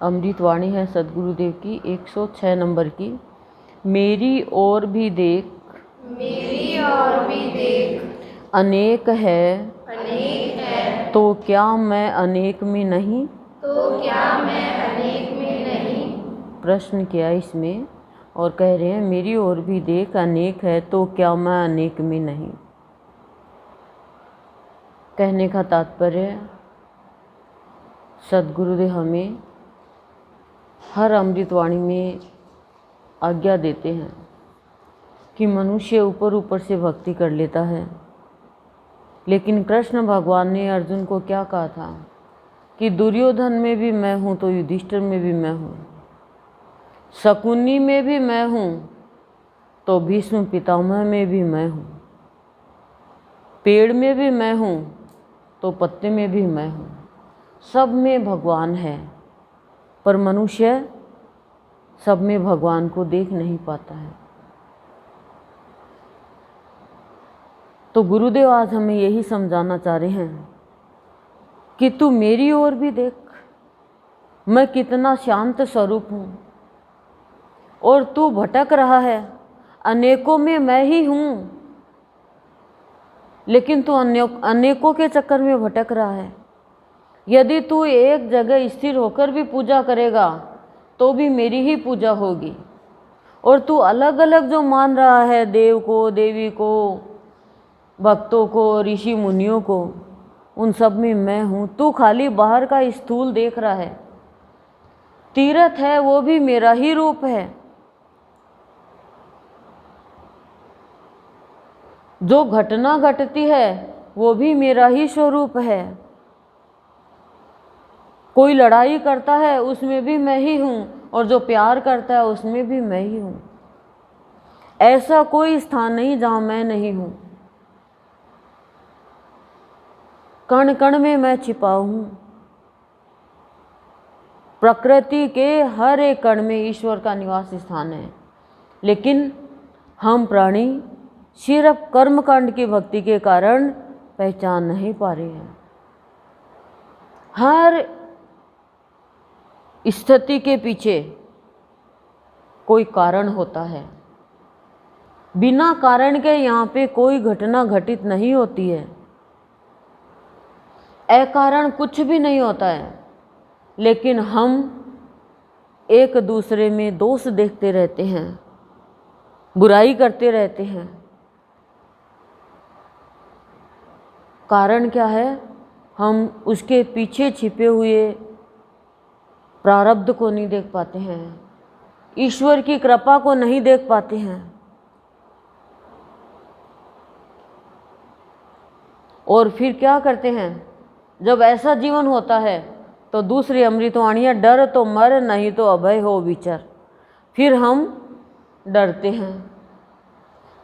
अमृतवाणी है सद्गुरुदेव की 106 नंबर की। मेरी ओर भी देख, मेरी ओर भी देख, अनेक है, अनेक है, तो क्या मैं अनेक में नहीं। तो क्या मैं अनेक में नहीं। प्रश्न किया इसमें और कह रहे हैं मेरी ओर भी देख, अनेक है तो क्या मैं अनेक में नहीं। कहने का तात्पर्य सद्गुरुदेव हमें हर अमृतवाणी में आज्ञा देते हैं कि मनुष्य ऊपर ऊपर से भक्ति कर लेता है, लेकिन कृष्ण भगवान ने अर्जुन को क्या कहा था कि दुर्योधन में भी मैं हूँ तो युधिष्ठिर में भी मैं हूँ, शकुनी में भी मैं हूँ तो भीष्म पितामह में भी मैं हूँ, पेड़ में भी मैं हूँ तो पत्ते में भी मैं हूँ, सब में भगवान है। पर मनुष्य सब में भगवान को देख नहीं पाता है। तो गुरुदेव आज हमें यही समझाना चाह रहे हैं कि तू मेरी ओर भी देख, मैं कितना शांत स्वरूप हूँ और तू भटक रहा है। अनेकों में मैं ही हूँ, लेकिन तू अनेकों के चक्कर में भटक रहा है। यदि तू एक जगह स्थिर होकर भी पूजा करेगा तो भी मेरी ही पूजा होगी। और तू अलग अलग जो मान रहा है, देव को, देवी को, भक्तों को, ऋषि मुनियों को, उन सब में मैं हूँ। तू खाली बाहर का स्थूल देख रहा है। तीर्थ है वो भी मेरा ही रूप है। जो घटना घटती है वो भी मेरा ही स्वरूप है। कोई लड़ाई करता है उसमें भी मैं ही हूँ, और जो प्यार करता है उसमें भी मैं ही हूँ। ऐसा कोई स्थान नहीं जहाँ मैं नहीं हूँ। कण कण में मैं छिपा हूँ। प्रकृति के हर एक कण में ईश्वर का निवास स्थान है, लेकिन हम प्राणी सिर्फ कर्मकांड की भक्ति के कारण पहचान नहीं पा रहे हैं। हर स्थिति के पीछे कोई कारण होता है। बिना कारण के यहाँ पे कोई घटना घटित नहीं होती है। अकारण कुछ भी नहीं होता है, लेकिन हम एक दूसरे में दोष देखते रहते हैं, बुराई करते रहते हैं। कारण क्या है? हम उसके पीछे छिपे हुए प्रारब्ध को नहीं देख पाते हैं, ईश्वर की कृपा को नहीं देख पाते हैं। और फिर क्या करते हैं? जब ऐसा जीवन होता है तो दूसरी अमृतवाणियाँ, डर तो मर नहीं तो अभय हो विचर। फिर हम डरते हैं।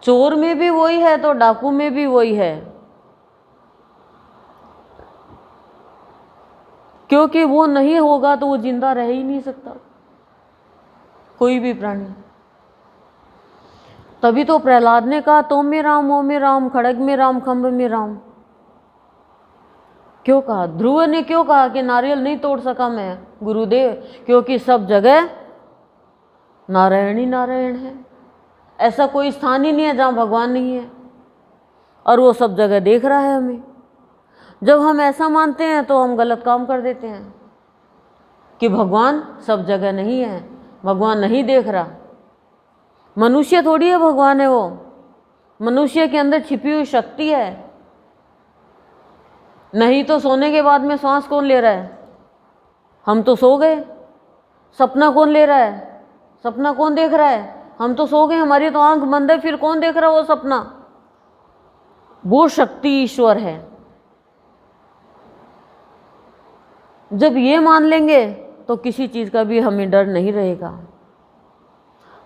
चोर में भी वही है तो डाकू में भी वही है, क्योंकि वो नहीं होगा तो वो जिंदा रह ही नहीं सकता, कोई भी प्राणी। तभी तो प्रहलाद ने कहा तो में राम, ओ में राम, खड़ग में राम, खंभ में राम। क्यों कहा? ध्रुव ने क्यों कहा कि नारियल नहीं तोड़ सका मैं गुरुदेव? क्योंकि सब जगह नारायण ही नारायण है। ऐसा कोई स्थान ही नहीं है जहाँ भगवान नहीं है, और वो सब जगह देख रहा है हमें। जब हम ऐसा मानते हैं तो हम गलत काम कर देते हैं कि भगवान सब जगह नहीं है, भगवान नहीं देख रहा। मनुष्य थोड़ी है भगवान है, वो मनुष्य के अंदर छिपी हुई शक्ति है। नहीं तो सोने के बाद में सांस कौन ले रहा है? हम तो सो गए। सपना कौन ले रहा है? सपना कौन देख रहा है? हम तो सो गए, हमारी तो आंख बंद है, फिर कौन देख रहा है वो सपना? वो शक्ति ईश्वर है। जब ये मान लेंगे तो किसी चीज का भी हमें डर नहीं रहेगा।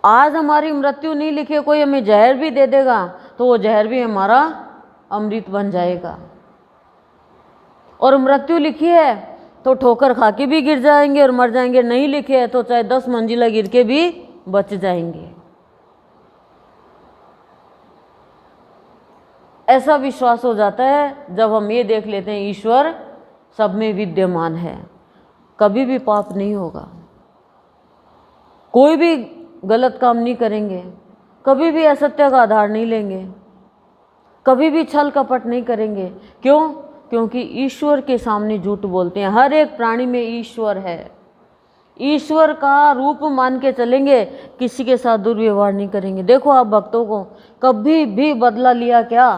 आज हमारी मृत्यु नहीं लिखे, कोई हमें जहर भी दे देगा तो वो जहर भी हमारा अमृत बन जाएगा। और मृत्यु लिखी है तो ठोकर खा के भी गिर जाएंगे और मर जाएंगे, नहीं लिखे है तो चाहे 10 मंजिला गिर के भी बच जाएंगे। ऐसा विश्वास हो जाता है जब हम ये देख लेते हैं ईश्वर सब में विद्यमान है, कभी भी पाप नहीं होगा। कोई भी गलत काम नहीं करेंगे, कभी भी असत्य का आधार नहीं लेंगे, कभी भी छल कपट नहीं करेंगे। क्यों? क्योंकि ईश्वर के सामने झूठ बोलते हैं। हर एक प्राणी में ईश्वर है, ईश्वर का रूप मान के चलेंगे, किसी के साथ दुर्व्यवहार नहीं करेंगे। देखो आप भक्तों को कभी भी बदला लिया क्या,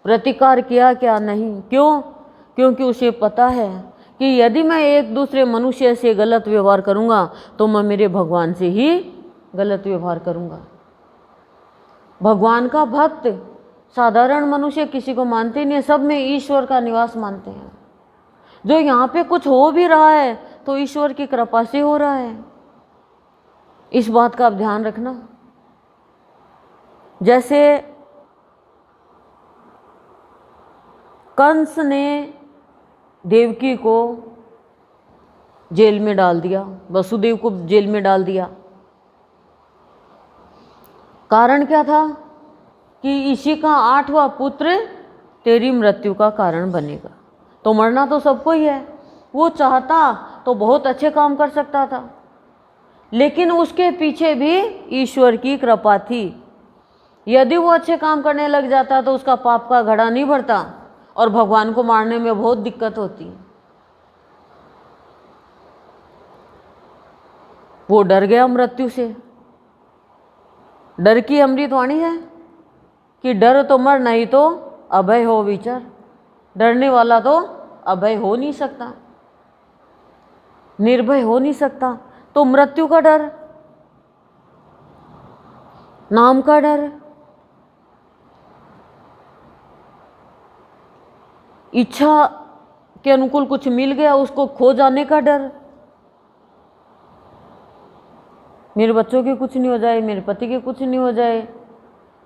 प्रतिकार किया क्या? नहीं। क्यों? क्योंकि उसे पता है कि यदि मैं एक दूसरे मनुष्य से गलत व्यवहार करूंगा तो मैं मेरे भगवान से ही गलत व्यवहार करूंगा। भगवान का भक्त साधारण मनुष्य किसी को मानते नहीं है, सब में ईश्वर का निवास मानते हैं। जो यहाँ पे कुछ हो भी रहा है तो ईश्वर की कृपा से हो रहा है, इस बात का आप ध्यान रखना। जैसे कंस ने देवकी को जेल में डाल दिया, वसुदेव को जेल में डाल दिया। कारण क्या था? कि इसी का 8वां पुत्र तेरी मृत्यु का कारण बनेगा। तो मरना तो सबको ही है। वो चाहता तो बहुत अच्छे काम कर सकता था, लेकिन उसके पीछे भी ईश्वर की कृपा थी। यदि वो अच्छे काम करने लग जाता तो उसका पाप का घड़ा नहीं भरता और भगवान को मारने में बहुत दिक्कत होती। वो डर गया मृत्यु से। डर की अमृतवाणी है कि डर तो मर, नहीं तो अभय हो विचार। डरने वाला तो अभय हो नहीं सकता, निर्भय हो नहीं सकता। तो मृत्यु का डर, नाम का डर, इच्छा के अनुकूल कुछ मिल गया उसको खो जाने का डर, मेरे बच्चों के कुछ नहीं हो जाए, मेरे पति के कुछ नहीं हो जाए,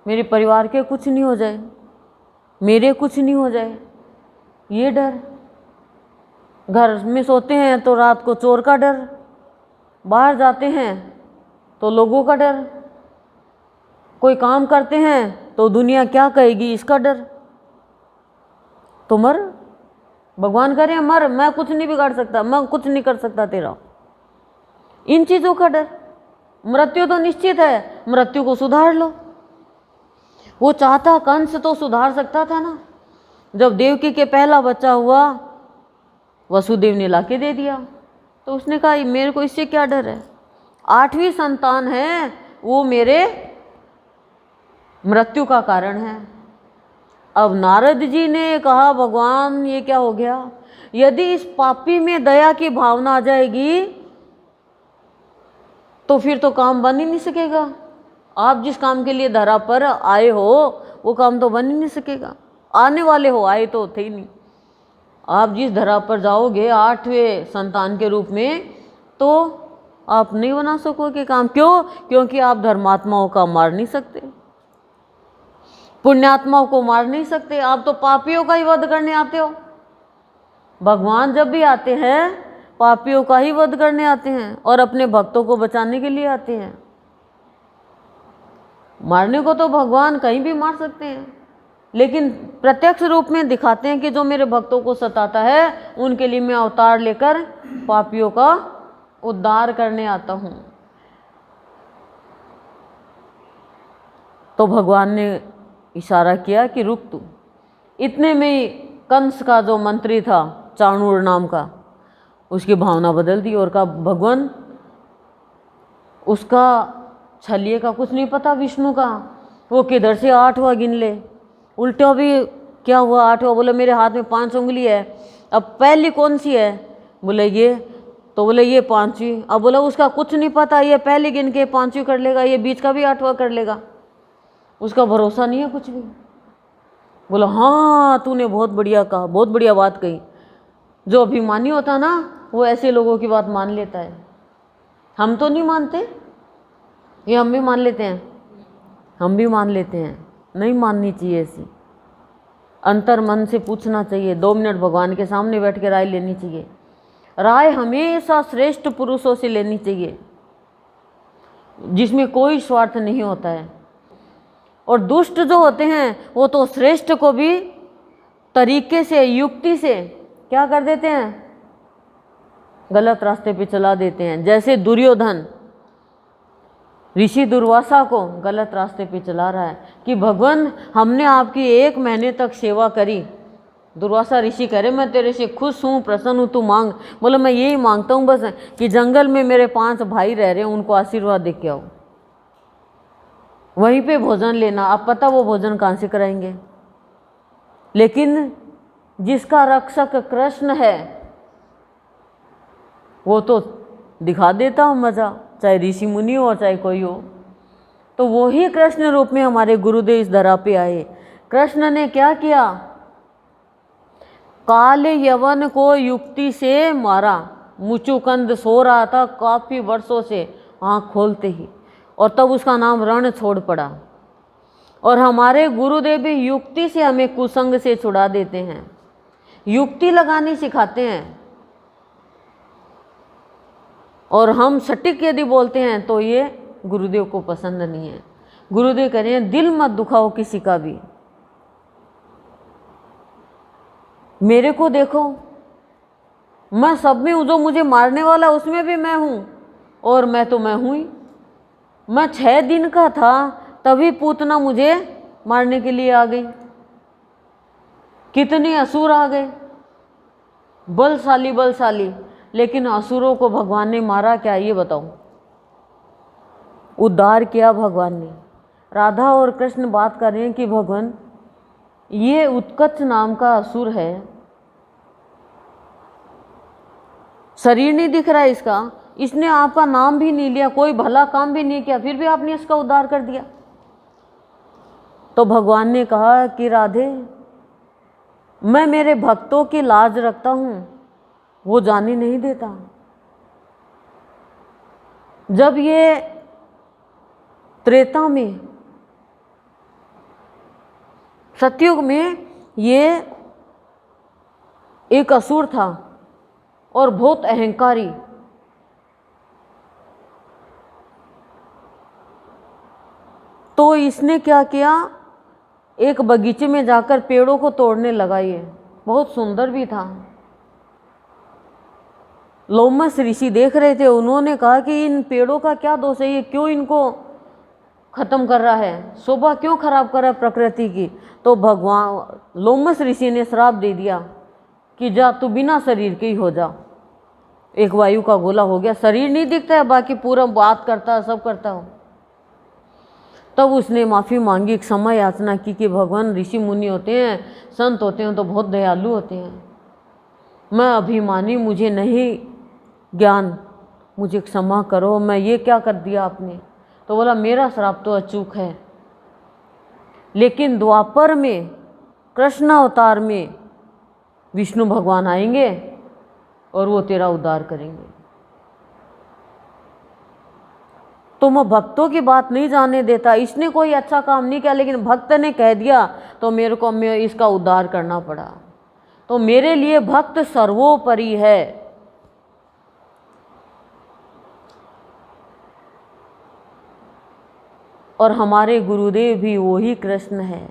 मेरे परिवार के कुछ नहीं हो जाए, मेरे कुछ नहीं हो जाए, ये डर। घर में सोते हैं तो रात को चोर का डर, बाहर जाते हैं तो लोगों का डर, कोई काम करते हैं तो दुनिया क्या कहेगी इसका डर। तो मर, भगवान करे मर, मैं कुछ नहीं बिगाड़ सकता, मैं कुछ नहीं कर सकता तेरा, इन चीजों का डर। मृत्यु तो निश्चित है, मृत्यु को सुधार लो। वो चाहता कंस तो सुधार सकता था ना। जब देवकी के पहला बच्चा हुआ वसुदेव ने लाके दे दिया, तो उसने कहा मेरे को इससे क्या डर है, 8वीं संतान है वो मेरे मृत्यु का कारण है। अब नारद जी ने कहा भगवान ये क्या हो गया, यदि इस पापी में दया की भावना आ जाएगी तो फिर तो काम बन ही नहीं सकेगा। आप जिस काम के लिए धरा पर आए हो वो काम तो बन ही नहीं सकेगा। आने वाले हो, आए तो थे ही नहीं। आप जिस धरा पर जाओगे 8वें संतान के रूप में, तो आप नहीं बना सकोगे काम। क्यों? क्योंकि आप धर्मात्माओं का मार नहीं सकते, पुण्यात्माओं को मार नहीं सकते, आप तो पापियों का ही वध करने आते हो। भगवान जब भी आते हैं पापियों का ही वध करने आते हैं और अपने भक्तों को बचाने के लिए आते हैं। मारने को तो भगवान कहीं भी मार सकते हैं, लेकिन प्रत्यक्ष रूप में दिखाते हैं कि जो मेरे भक्तों को सताता है उनके लिए मैं अवतार लेकर पापियों का उद्धार करने आता हूं। तो भगवान ने इशारा किया कि रुक तू। इतने में कंस का जो मंत्री था चाणूर नाम का, उसकी भावना बदल दी और कहा भगवान उसका छलिए का कुछ नहीं पता, विष्णु का वो किधर से 8वां गिन ले। उल्टा भी क्या हुआ 8वां, बोले मेरे हाथ में 5 उंगली है, अब पहली कौन सी है, बोले ये, तो बोले ये 5वीं। अब बोला उसका कुछ नहीं पता, ये पहली गिन के 5वीं कर लेगा, ये बीच का भी 8वां कर लेगा, उसका भरोसा नहीं है कुछ भी। बोला हाँ तूने बहुत बढ़िया कहा, बहुत बढ़िया बात कही। जो अभिमानी होता ना वो ऐसे लोगों की बात मान लेता है। हम तो नहीं मानते, ये हम भी मान लेते हैं, हम भी मान लेते हैं। नहीं माननी चाहिए ऐसी, अंतर मन से पूछना चाहिए। 2 मिनट भगवान के सामने बैठ के राय लेनी चाहिए। राय हमेशा श्रेष्ठ पुरुषों से लेनी चाहिए जिसमें कोई स्वार्थ नहीं होता है। और दुष्ट जो होते हैं वो तो श्रेष्ठ को भी तरीके से, युक्ति से क्या कर देते हैं, गलत रास्ते पे चला देते हैं। जैसे दुर्योधन ऋषि दुर्वासा को गलत रास्ते पे चला रहा है कि भगवान हमने आपकी 1 महीने तक सेवा करी। दुर्वासा ऋषि कह रहे मैं तेरे से खुश हूँ, प्रसन्न हूँ, तू मांग। बोले मैं यही मांगता हूँ बस कि जंगल में मेरे 5 भाई रह रहे हैं, उनको आशीर्वाद दे के आओ, वहीं पे भोजन लेना। अब पता वो भोजन कहाँ से कराएंगे। लेकिन जिसका रक्षक कृष्ण है वो तो दिखा देता हूँ मज़ा, चाहे ऋषि मुनि हो चाहे कोई हो। तो वो ही कृष्ण रूप में हमारे गुरुदेव इस धरा पे आए। कृष्ण ने क्या किया, काल यवन को युक्ति से मारा। मुचुकंद सो रहा था काफ़ी वर्षों से आँख खोलते ही, और तब उसका नाम रण छोड़ पड़ा। और हमारे गुरुदेव भी युक्ति से हमें कुसंग से छुड़ा देते हैं, युक्ति लगानी सिखाते हैं। और हम सटीक यदि बोलते हैं तो ये गुरुदेव को पसंद नहीं है। गुरुदेव कह रहे हैं दिल मत दुखाओ किसी का भी। मेरे को देखो, मैं सब में हूँ, जो मुझे मारने वाला उसमें भी मैं हूँ, और मैं तो मैं हूँ ही। मैं 6 दिन का था तभी पूतना मुझे मारने के लिए आ गई। कितने असुर आ गए, बलशाली बलशाली, लेकिन असुरों को भगवान ने मारा क्या, ये बताओ। उद्धार किया भगवान ने। राधा और कृष्ण बात कर रहे हैं कि भगवान ये उत्कच नाम का असुर है, शरीर नहीं दिख रहा है इसका, इसने आपका नाम भी नहीं लिया, कोई भला काम भी नहीं किया, फिर भी आपने इसका उद्धार कर दिया। तो भगवान ने कहा कि राधे, मैं मेरे भक्तों की लाज रखता हूँ, वो जाने नहीं देता। जब ये त्रेता में, सतयुग में ये एक असुर था और बहुत अहंकारी। तो इसने क्या किया, एक बगीचे में जाकर पेड़ों को तोड़ने लगा। ये बहुत सुंदर भी था। लोमस ऋषि देख रहे थे, उन्होंने कहा कि इन पेड़ों का क्या दोष है, ये क्यों इनको खत्म कर रहा है, शोभा क्यों खराब कर रहा है प्रकृति की। तो भगवान लोमस ऋषि ने श्राप दे दिया कि जा तू बिना शरीर के ही हो जा। एक वायु का गोला हो गया, शरीर नहीं दिखता है, बाकी पूरा बात करता है, सब करता हो। तब उसने माफ़ी मांगी, क्षमा याचना की कि भगवान ऋषि मुनि होते हैं, संत होते हैं तो बहुत दयालु होते हैं, मैं अभिमानी, मुझे नहीं ज्ञान, मुझे क्षमा करो, मैं ये क्या कर दिया आपने। तो बोला मेरा श्राप तो अचूक है, लेकिन द्वापर में कृष्ण अवतार में विष्णु भगवान आएंगे और वो तेरा उद्धार करेंगे। तो मैं भक्तों की बात नहीं जाने देता। इसने कोई अच्छा काम नहीं किया, लेकिन भक्त ने कह दिया तो मेरे को इसका उद्धार करना पड़ा। तो मेरे लिए भक्त सर्वोपरि है। और हमारे गुरुदेव भी वही कृष्ण है।